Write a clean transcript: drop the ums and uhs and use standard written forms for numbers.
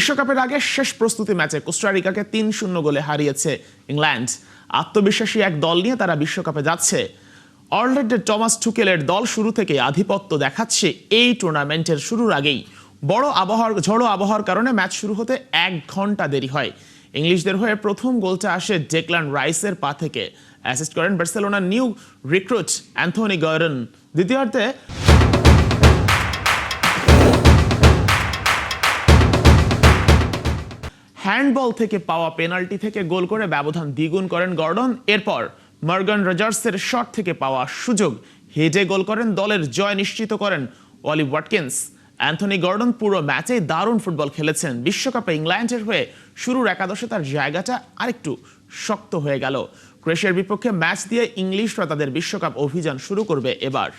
বিশ্বকাপের আগে শেষ প্রস্তুতি ম্যাচে কোস্টারিকাকে ৩-০ গোলে হারিয়েছে ইংল্যান্ড। আত্মবিশ্বাসী এক দল নিয়ে তারা বিশ্বকাপে যাচ্ছে। অর্ল্যান্ডো টমাস টুকেলের দল শুরু থেকে আধিপত্য দেখাচ্ছে এই টুর্নামেন্টের শুরুর আগেই। ঝড়ো আবহাওয়ার কারণে ম্যাচ শুরু হতে ১ ঘন্টা দেরি হয়। ইংলিশদের হয়ে প্রথম গোলটা আসে ডেকলান রাইসের পা থেকে। অ্যাসিস্ট করেন বার্সেলোনার নিউ রিক্রুট অ্যান্থনি গয়রন। দ্বিতীয়ার্ধে হ্যান্ডবল থেকে পাওয়া পেনাল্টি থেকে গোল করে ব্যবধান দ্বিগুণ করেন গর্ডন। এরপর মর্গান রজার্সের শট থেকে পাওয়া সুযোগ হেডে গোল করেন, দলের জয় নিশ্চিত করেন অলি ওয়াটকিন্স। অ্যান্থনি গর্ডন পুরো ম্যাচেই দারুণ ফুটবল খেলেছেন। বিশ্বকাপে ইংল্যান্ডের হয়ে শুরুর একাদশে তার জায়গাটা আরেকটু শক্ত হয়ে গেল। ক্রোয়েশিয়ার বিপক্ষে ম্যাচ দিয়ে ইংলিশরা তাদের বিশ্বকাপ অভিযান শুরু করবে এবার।